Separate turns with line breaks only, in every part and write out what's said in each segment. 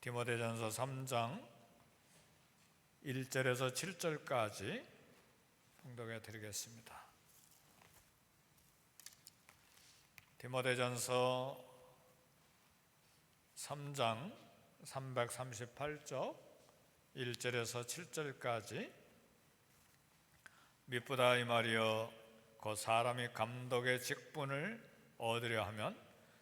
디모데전서 3장 1절에서 7절까지 봉독해 드리겠습니다. 디모데전서 3장 338쪽 1절에서 7절까지 미쁘다 이 말이여 곧 사람이 감독의 직분을 얻으려 하면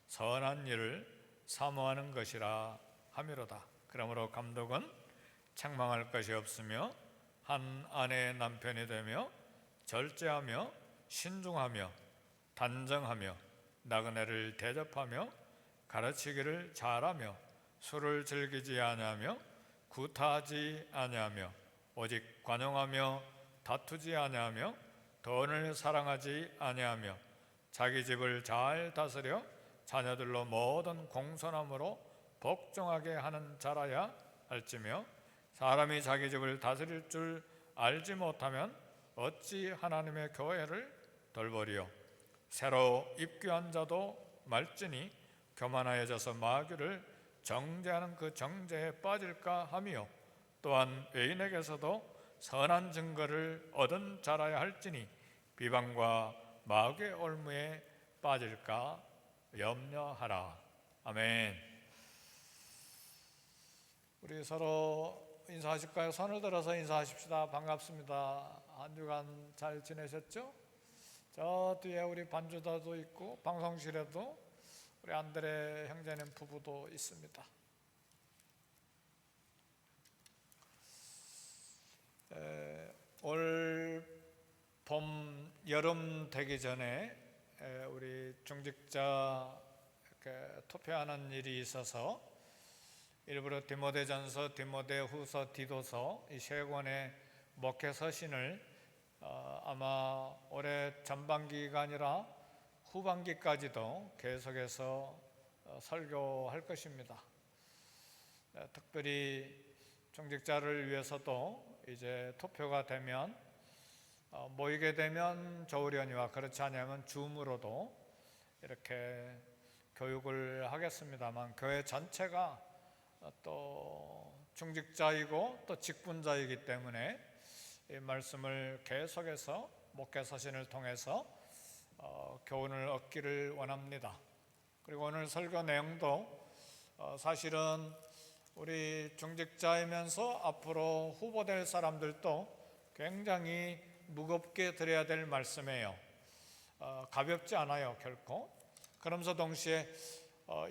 선한 일을 사모하는 것이라 함이로다. 그러므로 감독은 책망할 것이 없으며 한 아내의 남편이 되며 절제하며 신중하며 단정하며 나그네를 대접하며 가르치기를 잘하며 술을 즐기지 아니하며 구타하지 아니하며 오직 관용하며 다투지 아니하며 돈을 사랑하지 아니하며 자기 집을 잘 다스려 자녀들로 모든 공손함으로 복종하게 하는 자라야 할지며 사람이 자기 집을 다스릴 줄 알지 못하면 어찌 하나님의 교회를 돌보리요. 새로 입교한 자도 말지니 교만하여져서 마귀를 정죄하는 그 정죄에 빠질까 하며 또한 애인에게서도 선한 증거를 얻은 자라야 할지니 비방과 마귀의 올무에 빠질까 염려하라. 아멘. 우리 서로 인사하실까요? 손을 들어서 인사하십시다. 반갑습니다. 한 주간 잘 지내셨죠? 저 뒤에 우리 반주자도 있고 방송실에도 우리 안드레 형제님 부부도 있습니다. 올 봄, 여름 되기 전에 우리 중직자 투표하는 일이 있어서 일부러 디모데전서, 디모데후서, 디도서 이 세 권의 목회 서신을 아마 올해 전반기가 아니라 후반기까지도 계속해서 설교할 것입니다. 특별히 중직자를 위해서도 이제 투표가 되면 모이게 되면 조우련이와 그렇지 않으면 줌으로도 이렇게 교육을 하겠습니다만 교회 전체가 또 중직자이고 또 직분자이기 때문에 이 말씀을 계속해서 목회 서신을 통해서 교훈을 얻기를 원합니다. 그리고 오늘 설교 내용도 사실은 우리 중직자이면서 앞으로 후보될 사람들도 굉장히 무겁게 들어야 될 말씀이에요. 가볍지 않아요, 결코. 그러면서 동시에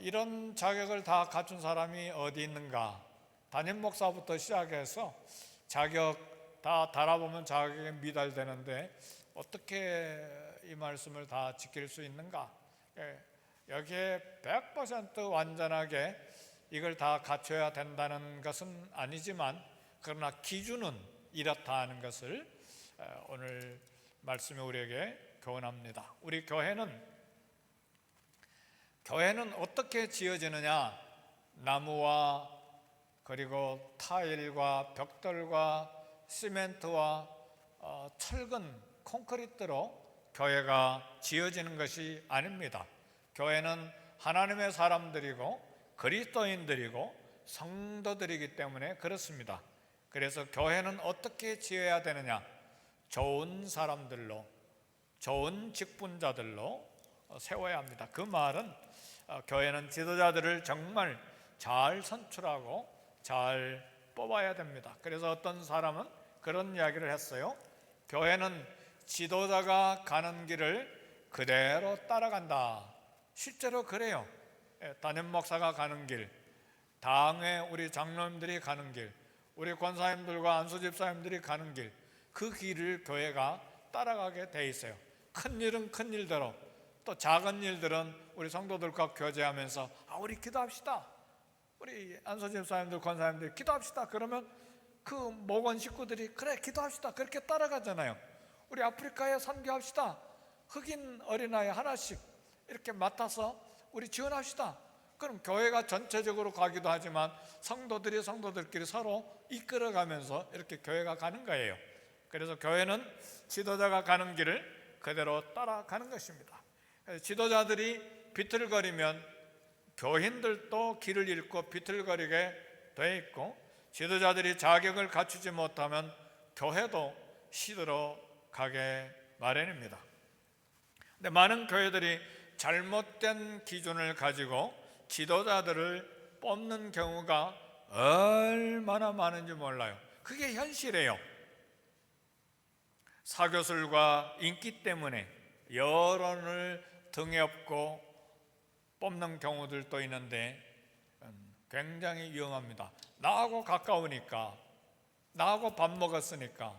이런 자격을 다 갖춘 사람이 어디 있는가? 담임 목사부터 시작해서 자격 다 달아보면 자격이 미달되는데 어떻게 이 말씀을 다 지킬 수 있는가? 여기에 100% 완전하게 이걸 다 갖춰야 된다는 것은 아니지만 그러나 기준은 이렇다 하는 것을 오늘 말씀이 우리에게 교훈합니다. 우리 교회는 어떻게 지어지느냐? 나무와 그리고 타일과 벽돌과 시멘트와 철근, 콘크리트로 교회가 지어지는 것이 아닙니다. 교회는 하나님의 사람들이고 그리스도인들이고 성도들이기 때문에 그렇습니다. 그래서 교회는 어떻게 지어야 되느냐? 좋은 사람들로, 좋은 직분자들로 세워야 합니다. 그 말은 교회는 지도자들을 정말 잘 선출하고 잘 뽑아야 됩니다. 그래서 어떤 사람은 그런 이야기를 했어요. 교회는 지도자가 가는 길을 그대로 따라간다. 실제로 그래요. 담임 목사가 가는 길, 당회 우리 장로님들이 가는 길, 우리 권사님들과 안수집사님들이 가는 길, 그 길을 교회가 따라가게 돼 있어요. 큰 일은 큰 일대로, 또 작은 일들은 우리 성도들과 교제하면서 우리 기도합시다. 우리 안수집사님들, 권사님들 기도합시다. 그러면 그 목원 식구들이 그래 기도합시다. 그렇게 따라가잖아요. 우리 아프리카에 선교합시다. 흑인 어린아이 하나씩 이렇게 맡아서 우리 지원합시다. 그럼 교회가 전체적으로 가기도 하지만 성도들끼리 서로 이끌어가면서 이렇게 교회가 가는 거예요. 그래서 교회는 지도자가 가는 길을 그대로 따라가는 것입니다. 지도자들이 비틀거리면 교인들도 길을 잃고 비틀거리게 돼 있고, 지도자들이 자격을 갖추지 못하면 교회도 시들어 가게 마련입니다. 근데 많은 교회들이 잘못된 기준을 가지고 지도자들을 뽑는 경우가 얼마나 많은지 몰라요. 그게 현실이에요. 사교술과 인기 때문에 여론을 등에 업고 뽑는 경우들도 있는데 굉장히 위험합니다. 나하고 가까우니까, 나하고 밥 먹었으니까,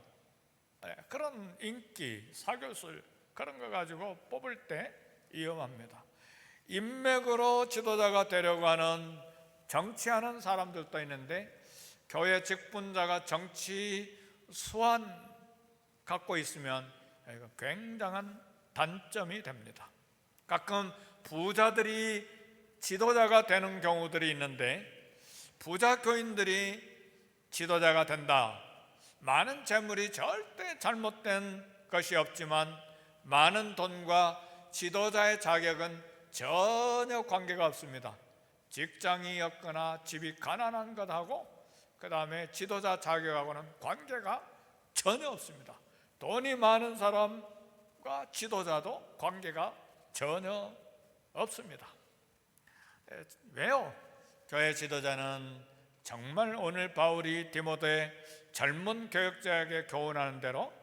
그런 인기, 사교술 그런 거 가지고 뽑을 때 위험합니다. 인맥으로 지도자가 되려고 하는 정치하는 사람들도 있는데, 교회 직분자가 정치 수완 갖고 있으면 이거 굉장한 단점이 됩니다. 가끔 부자들이 지도자가 되는 경우들이 있는데, 부자 교인들이 지도자가 된다. 많은 재물이 절대 잘못된 것이 없지만 많은 돈과 지도자의 자격은 전혀 관계가 없습니다. 직장이었거나 집이 가난한 것하고 그 다음에 지도자 자격하고는 관계가 전혀 없습니다. 돈이 많은 사람과 지도자도 관계가 전혀 없습니다. 왜요? 교회 지도자는 정말 오늘 바울이 디모데 젊은 교역자에게 교훈하는 대로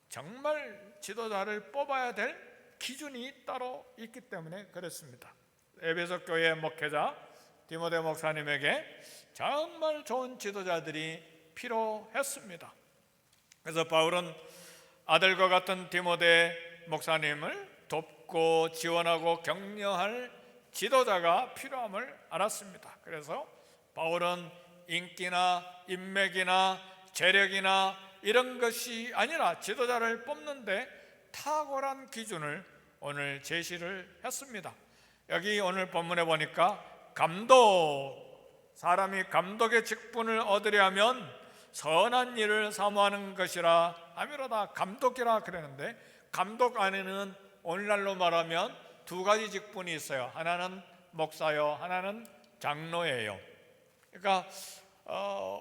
정말 지도자를 뽑아야 될 기준이 따로 있기 때문에 그렇습니다. 에베소 교회 목회자 디모데 목사님에게 정말 좋은 지도자들이 필요했습니다. 그래서 바울은 아들과 같은 디모데 목사님을 돕고 지원하고 격려할 지도자가 필요함을 알았습니다. 그래서 바울은 인기나 인맥이나 재력이나 이런 것이 아니라 지도자를 뽑는데 탁월한 기준을 오늘 제시를 했습니다. 여기 오늘 본문에 보니까 감독, 사람이 감독의 직분을 얻으려면 선한 일을 사모하는 것이라 아미로다. 감독이라 그러는데, 감독 안에는 오늘날로 말하면 두 가지 직분이 있어요. 하나는 목사요, 하나는 장로예요. 그러니까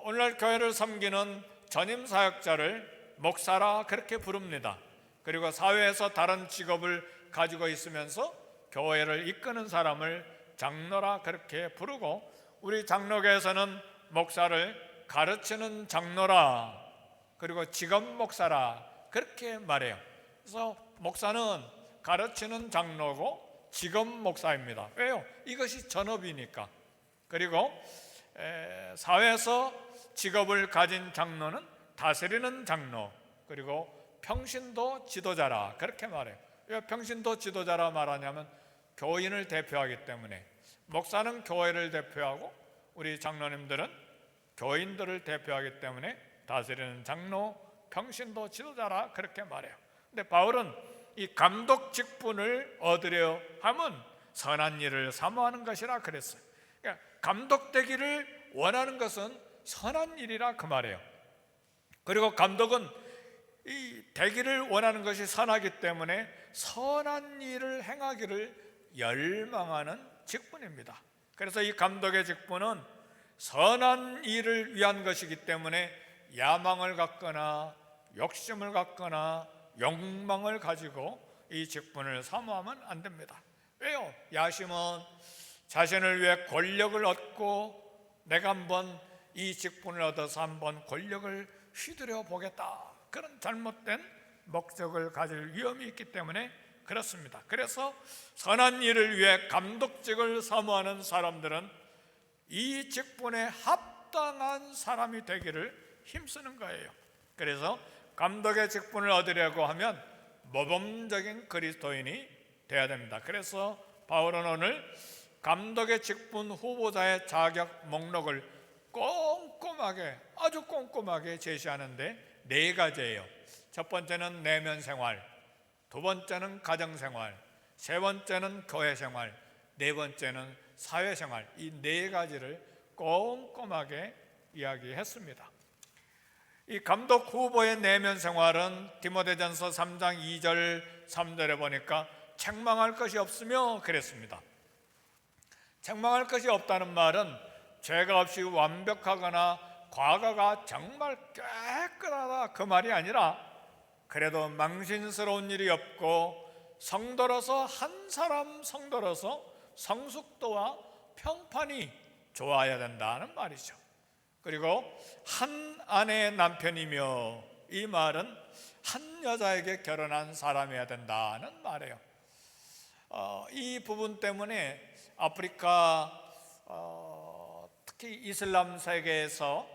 오늘날 교회를 섬기는 전임 사역자를 목사라 그렇게 부릅니다. 그리고 사회에서 다른 직업을 가지고 있으면서 교회를 이끄는 사람을 장로라 그렇게 부르고, 우리 장로교에서는 목사를 가르치는 장로라, 그리고 직업 목사라 그렇게 말해요. 그래서 목사는 가르치는 장로고 직업 목사입니다. 왜요? 이것이 전업이니까. 그리고 사회에서 직업을 가진 장로는 다스리는 장로, 그리고 평신도 지도자라 그렇게 말해요. 왜 평신도 지도자라 말하냐면 교인을 대표하기 때문에, 목사는 교회를 대표하고 우리 장로님들은 교인들을 대표하기 때문에 다스리는 장로, 평신도 지도자라 그렇게 말해요. 근데 바울은 이 감독 직분을 얻으려 함은 선한 일을 사모하는 것이라 그랬어요. 그러니까 감독되기를 원하는 것은 선한 일이라 그 말이에요. 그리고 감독은 이 되기를 원하는 것이 선하기 때문에 선한 일을 행하기를 열망하는 직분입니다. 그래서 이 감독의 직분은 선한 일을 위한 것이기 때문에 야망을 갖거나 욕심을 갖거나 욕망을 가지고 이 직분을 사모하면 안 됩니다. 왜요? 야심은 자신을 위해 권력을 얻고 내가 한번 이 직분을 얻어서 한번 권력을 휘두려 보겠다, 그런 잘못된 목적을 가질 위험이 있기 때문에 그렇습니다. 그래서 선한 일을 위해 감독직을 사모하는 사람들은 이 직분에 합당한 사람이 되기를 힘쓰는 거예요. 그래서 감독의 직분을 얻으려고 하면 모범적인 그리스도인이 돼야 됩니다. 그래서 바울은 오늘 감독의 직분 후보자의 자격 목록을 꼼꼼하게, 아주 꼼꼼하게 제시하는데 4가지예요. 첫 번째는 내면 생활, 두 번째는 가정 생활, 세 번째는 교회 생활, 네 번째는 사회 생활, 이 4가지를 꼼꼼하게 이야기했습니다. 이 감독 후보의 내면 생활은 디모데전서 3장 2절 3절에 보니까 책망할 것이 없으며 그랬습니다. 책망할 것이 없다는 말은 죄가 없이 완벽하거나 과거가 정말 깨끗하다 그 말이 아니라 그래도 망신스러운 일이 없고 성도로서 한 사람 성도로서 성숙도와 평판이 좋아야 된다는 말이죠. 그리고 한 아내의 남편이며, 이 말은 한 여자에게 결혼한 사람이어야 된다는 말이에요. 이 부분 때문에 아프리카 특히 이슬람 세계에서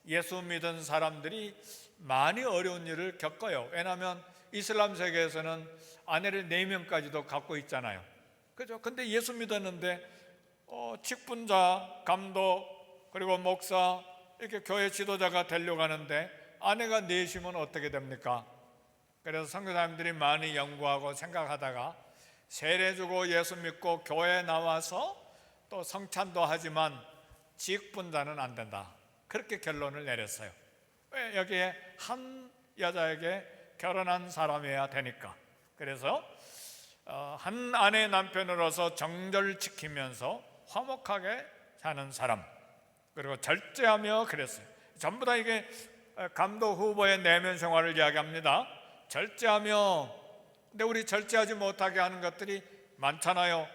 예수 믿은 사람들이 많이 어려운 일을 겪어요. 왜냐하면 이슬람 세계에서는 아내를 4명까지도 갖고 있잖아요. 그죠? 근데 예수 믿었는데 직분자, 감독, 그리고 목사, 이렇게 교회 지도자가 되려고 하는데 아내가 4시면 어떻게 됩니까? 그래서 선교사님들이 많이 연구하고 생각하다가 세례 주고 예수 믿고 교회에 나와서 또 성찬도 하지만 직분자는 안 된다, 그렇게 결론을 내렸어요. 왜? 여기에 한 여자에게 결혼한 사람이어야 되니까. 그래서 한 아내 남편으로서 정절 지키면서 화목하게 사는 사람, 그리고 절제하며 그랬어요. 전부 다 이게 감독 후보의 내면 생활을 이야기합니다. 절제하며. 근데 우리 절제하지 못하게 하는 것들이 많잖아요.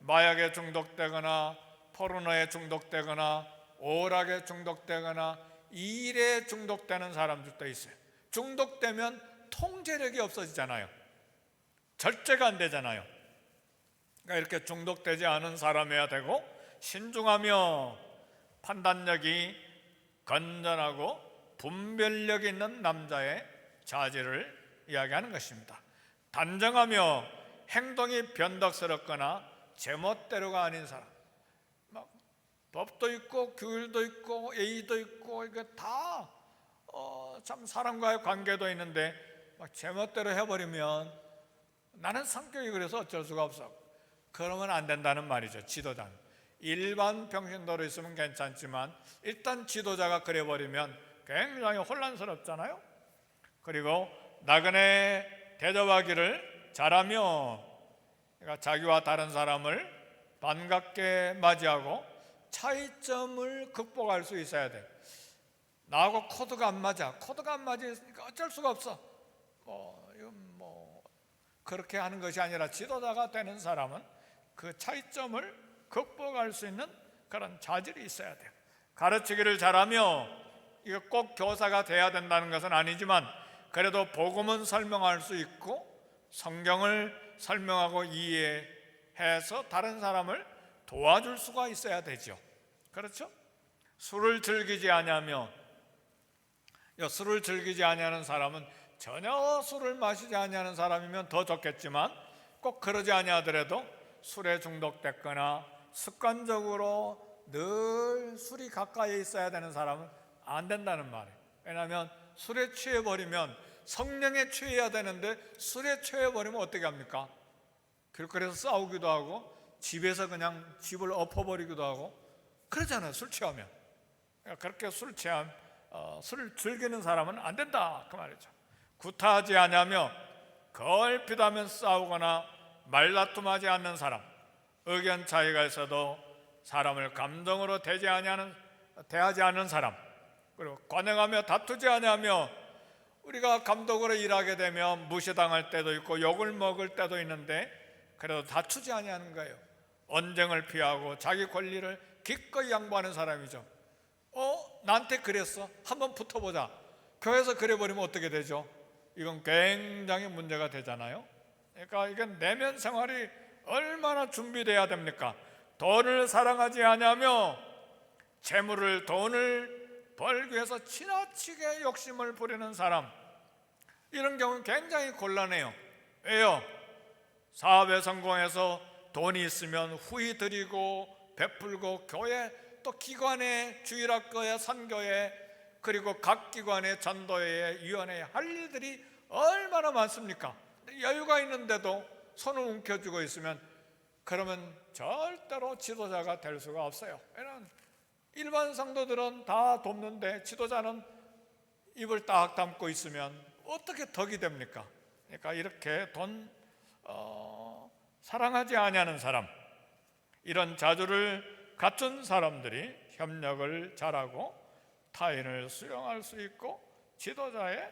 마약에 중독되거나 포르노에 중독되거나 오락에 중독되거나 일에 중독되는 사람들도 있어요. 중독되면 통제력이 없어지잖아요. 절제가 안 되잖아요. 그러니까 이렇게 중독되지 않은 사람이어야 되고, 신중하며 판단력이 건전하고 분별력 있는 남자의 자질을 이야기하는 것입니다. 단정하며 행동이 변덕스럽거나 제멋대로가 아닌 사람. 막 법도 있고 규율도 있고 예의도 있고 이게 다 참 사람과의 관계도 있는데 막 제멋대로 해버리면 나는 성격이 그래서 어쩔 수가 없어. 그러면 안 된다는 말이죠. 지도자는 일반 평신도로 있으면 괜찮지만 일단 지도자가 그래버리면 굉장히 혼란스럽잖아요. 그리고 나그네 대접하기를 잘하며, 그러니까 자기와 다른 사람을 반갑게 맞이하고 차이점을 극복할 수 있어야 돼. 나하고 코드가 안 맞아. 코드가 안 맞으니까 어쩔 수가 없어. 그렇게 하는 것이 아니라 지도자가 되는 사람은 그 차이점을 극복할 수 있는 그런 자질이 있어야 돼요. 가르치기를 잘하며, 이거 꼭 교사가 돼야 된다는 것은 아니지만 그래도 복음은 설명할 수 있고 성경을 설명하고 이해해서 다른 사람을 도와줄 수가 있어야 되죠. 그렇죠? 술을 즐기지 아니하며, 술을 즐기지 아니하는 사람은 전혀 술을 마시지 아니하는 사람이면 더 좋겠지만 꼭 그러지 아니하더라도 술에 중독됐거나 습관적으로 늘 술이 가까이 있어야 되는 사람은 안 된다는 말이에요. 왜냐하면 술에 취해버리면 성령에 취해야 되는데 술에 취해버리면 어떻게 합니까? 길거리에서 싸우기도 하고 집에서 그냥 집을 엎어버리기도 하고 그러잖아요. 술 취하면. 그렇게 술을 즐기는 사람은 안 된다 그 말이죠. 구타하지 않으며 걸핏하면 싸우거나 말다툼하지 않는 사람, 의견 차이가 있어도 사람을 감정으로 대하지 않는 사람, 그리고 관행하며 다투지 않으며, 우리가 감독으로 일하게 되면 무시당할 때도 있고 욕을 먹을 때도 있는데 그래도 다투지 아니하는 거예요. 언쟁을 피하고 자기 권리를 기꺼이 양보하는 사람이죠. 나한테 그랬어? 한번 붙어보자. 교회에서 그래버리면 어떻게 되죠? 이건 굉장히 문제가 되잖아요. 그러니까 이건 내면 생활이 얼마나 준비돼야 됩니까? 돈을 사랑하지 않으며 돈을 벌기 위해서 지나치게 욕심을 부리는 사람, 이런 경우는 굉장히 곤란해요. 왜요? 사업에 성공해서 돈이 있으면 후히 드리고 베풀고, 교회 또 기관의 주일학교에 선교회, 그리고 각 기관의 전도회, 위원회에 할 일들이 얼마나 많습니까? 여유가 있는데도 손을 움켜쥐고 있으면 그러면 절대로 지도자가 될 수가 없어요. 왜냐하면 일반 성도들은 다 돕는데 지도자는 입을 딱 담고 있으면 어떻게 덕이 됩니까? 그러니까 이렇게 사랑하지 아니하는 사람, 이런 자주를 갖춘 사람들이 협력을 잘하고 타인을 수용할 수 있고 지도자의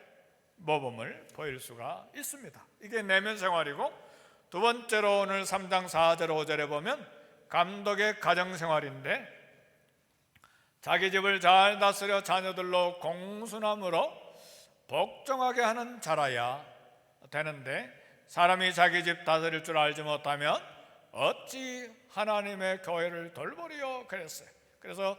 모범을 보일 수가 있습니다. 이게 내면 생활이고, 두 번째로 오늘 3장 4절 5절에 보면 감독의 가정생활인데, 자기 집을 잘 다스려 자녀들로 공순함으로 복종하게 하는 자라야 되는데, 사람이 자기 집 다스릴 줄 알지 못하면 어찌 하나님의 교회를 돌보리요 그랬어요. 그래서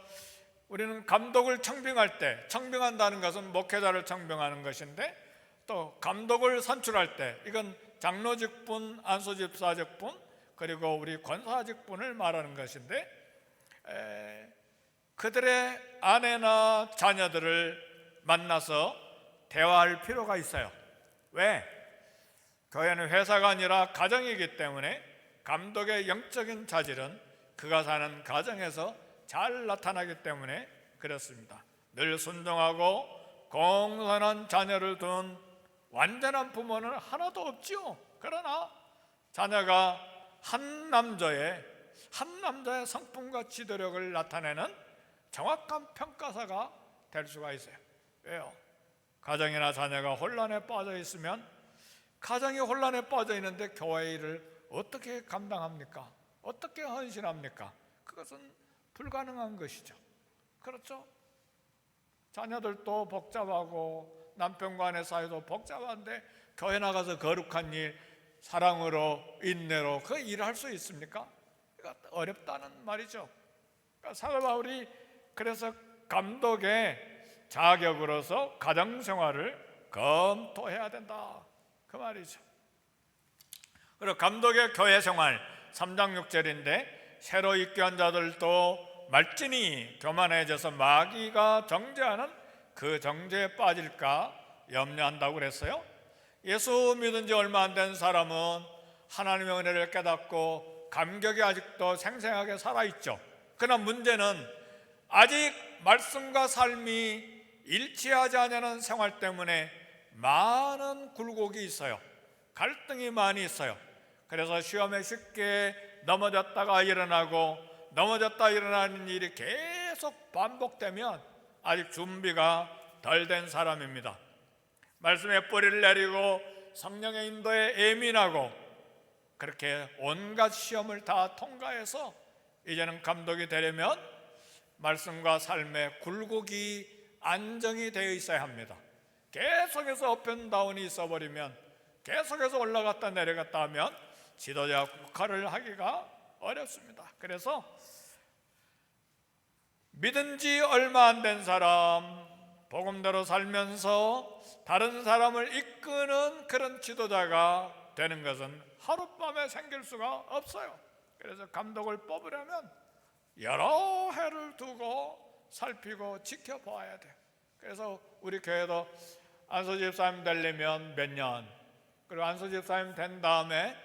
우리는 감독을 청빙할 때, 청빙한다는 것은 목회자를 청빙하는 것인데, 또 감독을 선출할 때 이건 장로직분, 안수집사직분, 그리고 우리 권사직분을 말하는 것인데, 그들의 아내나 자녀들을 만나서 대화할 필요가 있어요. 왜? 교회는 회사가 아니라 가정이기 때문에 감독의 영적인 자질은 그가 사는 가정에서 잘 나타나기 때문에 그렇습니다. 늘 순종하고 공손한 자녀를 둔 완전한 부모는 하나도 없지요. 그러나 자녀가 한 남자의 성품과 지도력을 나타내는 정확한 평가사가 될 수가 있어요. 왜요? 가정이나 자녀가 혼란에 빠져 있으면, 가정이 혼란에 빠져 있는데 교회 일을 어떻게 감당합니까? 어떻게 헌신합니까? 그것은 불가능한 것이죠. 그렇죠? 자녀들도 복잡하고 남편과 아내 사이도 복잡한데 교회 나가서 거룩한 일, 사랑으로 인내로 그 일을 할 수 있습니까? 그러니까 어렵다는 말이죠. 그러니까 사도 바울이 그래서 감독의 자격으로서 가정생활을 검토해야 된다, 그 말이죠. 그리고 감독의 교회생활 3장 6절인데, 새로 입교한 자들도 말진이 교만해져서 마귀가 정죄하는 그 정죄에 빠질까 염려한다고 그랬어요. 예수 믿은 지 얼마 안 된 사람은 하나님의 은혜를 깨닫고 감격이 아직도 생생하게 살아있죠. 그러나 문제는 아직 말씀과 삶이 일치하지 않는 생활 때문에 많은 굴곡이 있어요. 갈등이 많이 있어요. 그래서 시험에 쉽게 넘어졌다가 일어나고 넘어졌다 일어나는 일이 계속 반복되면 아직 준비가 덜 된 사람입니다. 말씀의 뿌리를 내리고 성령의 인도에 예민하고 그렇게 온갖 시험을 다 통과해서 이제는 감독이 되려면 말씀과 삶의 굴곡이 안정이 되어 있어야 합니다. 계속해서 업앤다운이 있어버리면, 계속해서 올라갔다 내려갔다 하면 지도자 역할을 하기가 어렵습니다. 그래서 믿은 지 얼마 안 된 사람, 복음대로 살면서 다른 사람을 이끄는 그런 지도자가 되는 것은 하룻밤에 생길 수가 없어요. 그래서 감독을 뽑으려면 여러 해를 두고 살피고 지켜봐야 돼요. 그래서 우리 교회도 안수집사님 되려면 몇 년, 그리고 안수집사님 된 다음에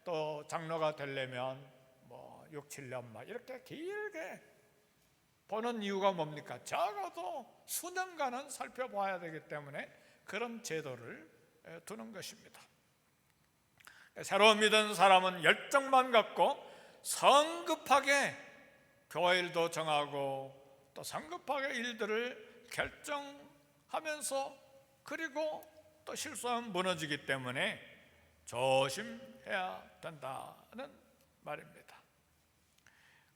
또 장로가 되려면 뭐 6, 7년 막 이렇게 길게 보는 이유가 뭡니까? 적어도 수년간은 살펴봐야 되기 때문에 그런 제도를 두는 것입니다. 새로 믿은 사람은 열정만 갖고 성급하게 교회 일도 정하고 또 성급하게 일들을 결정하면서, 그리고 또 실수하면 무너지기 때문에 조심해야 된다는 말입니다.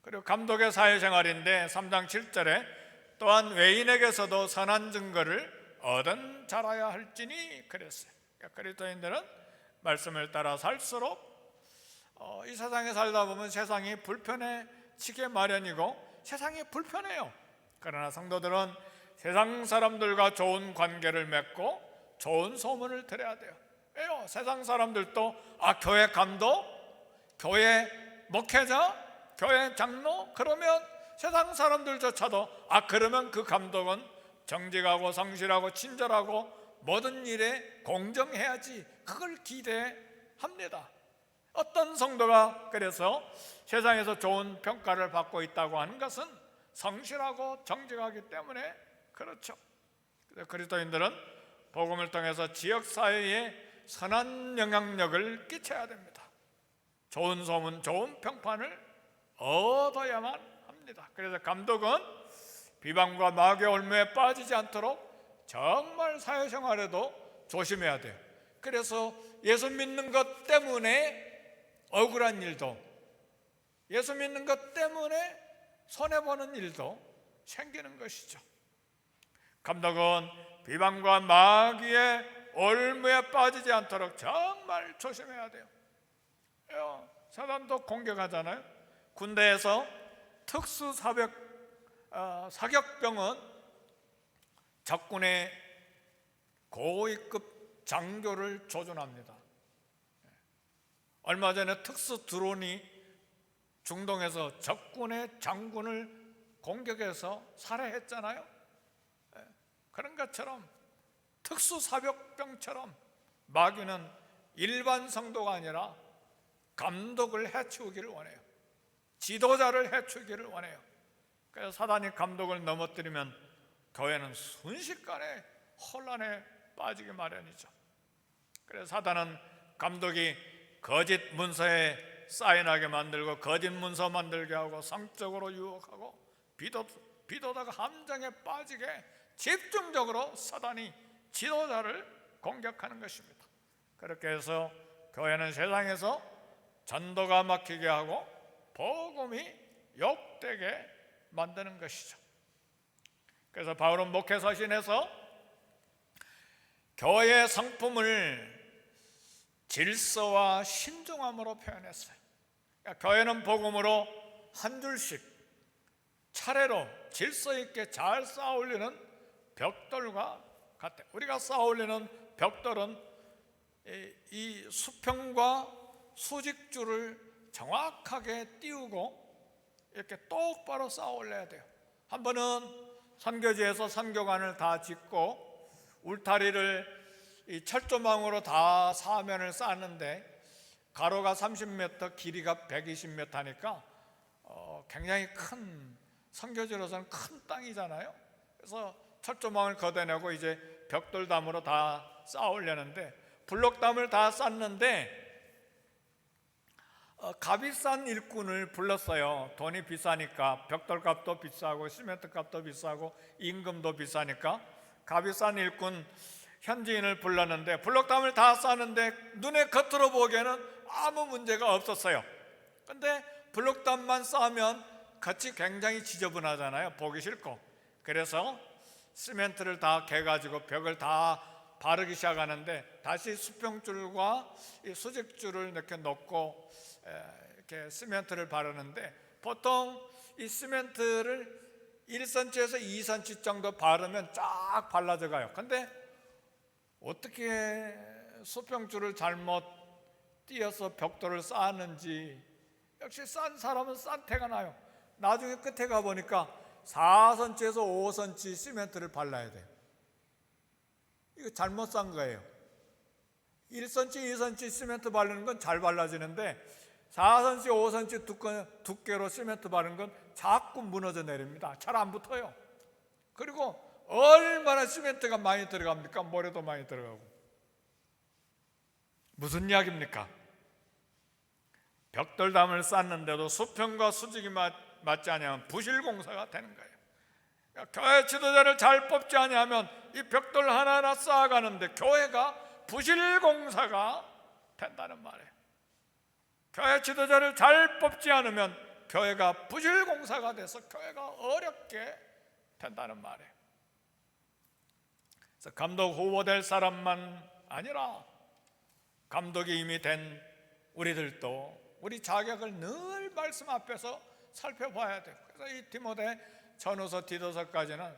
그리고 감독의 사회생활인데 3장 7절에 또한 외인에게서도 선한 증거를 얻은 자라야 할지니 그랬어요. 그러니까 그리스도인들은 말씀을 따라 살수록 이 세상에 살다 보면 세상이 불편해지게 마련이고 세상이 불편해요. 그러나 성도들은 세상 사람들과 좋은 관계를 맺고 좋은 소문을 들어야 돼요. 왜요? 세상 사람들도 교회 감독, 교회 목회자, 교회 장로, 그러면 세상 사람들조차도 그러면 그 감독은 정직하고 성실하고 친절하고 모든 일에 공정해야지, 그걸 기대합니다. 어떤 성도가 그래서 세상에서 좋은 평가를 받고 있다고 하는 것은 성실하고 정직하기 때문에 그렇죠. 그리스도인들은 복음을 통해서 지역사회에 선한 영향력을 끼쳐야 됩니다. 좋은 소문, 좋은 평판을 얻어야만 합니다. 그래서 감독은 비방과 마귀의 올무에 빠지지 않도록 정말 사회생활에도 조심해야 돼요. 그래서 예수 믿는 것 때문에 억울한 일도, 예수 믿는 것 때문에 손해보는 일도 생기는 것이죠. 감독은 비방과 마귀의 올무에 빠지지 않도록 정말 조심해야 돼요. 사단도 공격하잖아요. 군대에서 특수 사격병은 적군의 고위급 장교를 조준합니다. 얼마 전에 특수 드론이 중동에서 적군의 장군을 공격해서 살해했잖아요. 그런 것처럼 특수 사격병처럼 마귀는 일반 성도가 아니라 감독을 해치우기를 원해요. 지도자를 해치우기를 원해요. 그래서 사단이 감독을 넘어뜨리면 교회는 순식간에 혼란에 빠지기 마련이죠. 그래서 사단은 감독이 거짓 문서에 사인하게 만들고 거짓 문서 만들게 하고 성적으로 유혹하고 비도다가 함정에 빠지게 집중적으로 사단이 지도자를 공격하는 것입니다. 그렇게 해서 교회는 세상에서 전도가 막히게 하고 복음이 욕되게 만드는 것이죠. 그래서 바울은 목회서신에서 교회의 성품을 질서와 신중함으로 표현했어요. 그러니까 교회는 복음으로 한 줄씩 차례로 질서 있게 잘 쌓아올리는 벽돌과 같아요. 우리가 쌓아올리는 벽돌은 이 수평과 수직줄을 정확하게 띄우고 이렇게 똑바로 쌓아올려야 돼요. 한 번은 선교지에서 선교관을 다 짓고 울타리를 이 철조망으로 다 사면을 쌓았는데 가로가 30m, 길이가 120m 하니까 굉장히 큰, 선교지로서는 큰 땅이잖아요. 그래서 철조망을 걷어내고 이제 벽돌담으로 다 쌓아 올렸는데, 블록담을 다 쌓는데 값비싼 일꾼을 불렀어요. 돈이 비싸니까, 벽돌값도 비싸고 시멘트 값도 비싸고 임금도 비싸니까 값비싼 일꾼 현지인을 불렀는데 블록담을 다 쌓는데 눈에 겉으로 보기에는 아무 문제가 없었어요. 근데 블록담만 쌓으면 겉이 굉장히 지저분하잖아요. 보기 싫고. 그래서 시멘트를 다 개가지고 벽을 다 바르기 시작하는데 다시 수평줄과 이 수직줄을 이렇게 놓고 이렇게 시멘트를 바르는데, 보통 이 시멘트를 1cm에서 2cm 정도 바르면 쫙 발라져 가요. 근데 어떻게 수평줄을 잘못 띄어서 벽돌을 쌓았는지, 역시 싼 사람은 싼 태가 나요. 나중에 끝에 가보니까 4cm에서 5cm 시멘트를 발라야 돼요. 이거 잘못 싼 거예요. 1cm, 2cm 시멘트 바르는 건 잘 발라지는데 4cm, 5cm 두께로 시멘트 바르는 건 자꾸 무너져 내립니다. 잘 안 붙어요. 그리고 얼마나 시멘트가 많이 들어갑니까? 모래도 많이 들어가고. 무슨 이야기입니까? 벽돌담을 쌓는데도 수평과 수직이 맞지 않으면 부실공사가 되는 거예요. 그러니까 교회 지도자를 잘 뽑지 않으면 이 벽돌 하나하나 쌓아가는데 교회가 부실공사가 된다는 말이에요. 교회 지도자를 잘 뽑지 않으면 교회가 부실공사가 돼서 교회가 어렵게 된다는 말이에요. 그래서 감독 후보 될 사람만 아니라 감독이 이미 된 우리들도 우리 자격을 늘 말씀 앞에서 살펴봐야 돼요. 그래서 이 디모데 전후서 디도서까지는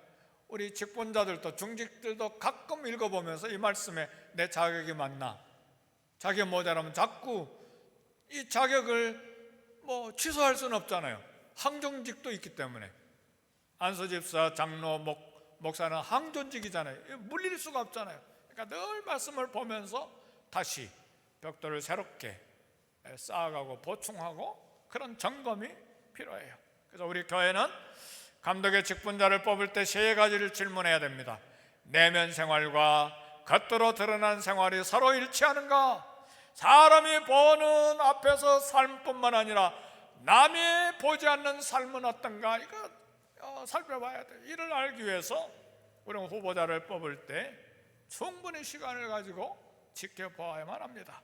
우리 직분자들도 중직들도 가끔 읽어보면서 이 말씀에 내 자격이 맞나, 자격 모자라면 자꾸 이 자격을 취소할 수는 없잖아요. 항존직도 있기 때문에. 안수집사, 장로, 목사는 항존직이잖아요. 물릴 수가 없잖아요. 그러니까 늘 말씀을 보면서 다시 벽돌을 새롭게 쌓아가고 보충하고 그런 점검이 필요해요. 그래서 우리 교회는 감독의 직분자를 뽑을 때 세 가지를 질문해야 됩니다. 내면 생활과 겉으로 드러난 생활이 서로 일치하는가? 사람이 보는 앞에서 삶뿐만 아니라 남이 보지 않는 삶은 어떤가? 이거 살펴봐야 돼. 이를 알기 위해서 우리는 후보자를 뽑을 때 충분히 시간을 가지고 지켜보아야만 합니다.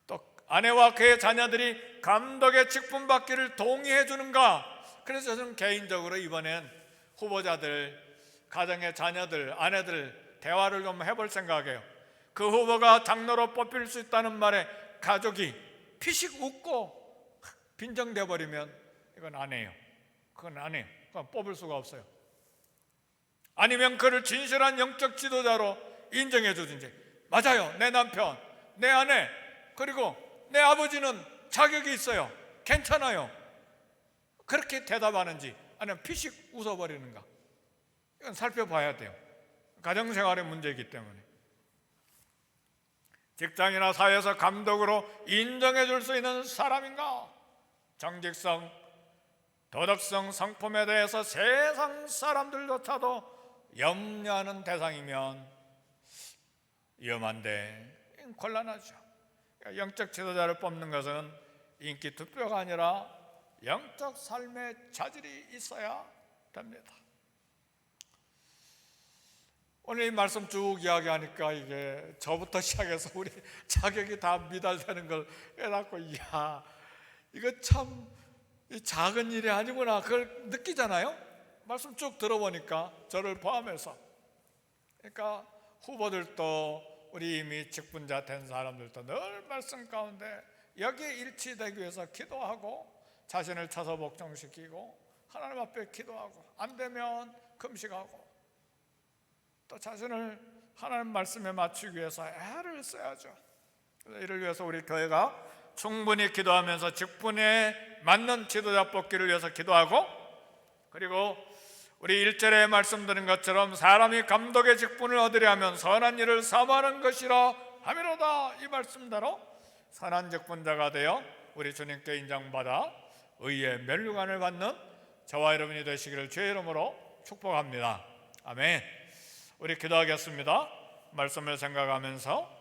또 아내와 그의 자녀들이 감독의 직분 받기를 동의해 주는가? 그래서 저는 개인적으로 이번엔 후보자들, 가정의 자녀들, 아내들 대화를 좀 해볼 생각이에요. 그 후보가 장로로 뽑힐 수 있다는 말에 가족이 피식 웃고 빈정돼 버리면 이건 안 해요. 그건 안 해요. 그건 뽑을 수가 없어요. 아니면 그를 진실한 영적 지도자로 인정해 주든지, 맞아요, 내 남편, 내 아내, 그리고 내 아버지는 자격이 있어요, 괜찮아요, 그렇게 대답하는지 아니면 피식 웃어버리는가, 이건 살펴봐야 돼요. 가정생활의 문제이기 때문에. 직장이나 사회에서 감독으로 인정해 줄 수 있는 사람인가? 정직성, 도덕성, 성품에 대해서 세상 사람들조차도 염려하는 대상이면 위험한데 곤란하죠. 영적 지도자를 뽑는 것은 인기 투표가 아니라 영적 삶의 자질이 있어야 됩니다. 오늘 이 말씀 쭉 이야기하니까 이게 저부터 시작해서 우리 자격이 다 미달되는 걸 깨닫고, 이야, 이거 참 작은 일이 아니구나, 그걸 느끼잖아요. 말씀 쭉 들어보니까 저를 포함해서. 그러니까 후보들도 우리 이미 직분자 된 사람들도 늘 말씀 가운데 여기에 일치되기 위해서 기도하고 자신을 차서 복종시키고 하나님 앞에 기도하고, 안 되면 금식하고, 또 자신을 하나님 말씀에 맞추기 위해서 애를 써야죠. 이를 위해서 우리 교회가 충분히 기도하면서 직분에 맞는 지도자 뽑기를 위해서 기도하고, 그리고 우리 1절에 말씀드린 것처럼 사람이 감독의 직분을 얻으려 하면 선한 일을 사모하는 것이라 하미로다. 이 말씀대로 선한 직분자가 되어 우리 주님께 인정받아 의의 면류관을 받는 저와 여러분이 되시기를 주의 이름으로 축복합니다. 아멘. 우리 기도하겠습니다. 말씀을 생각하면서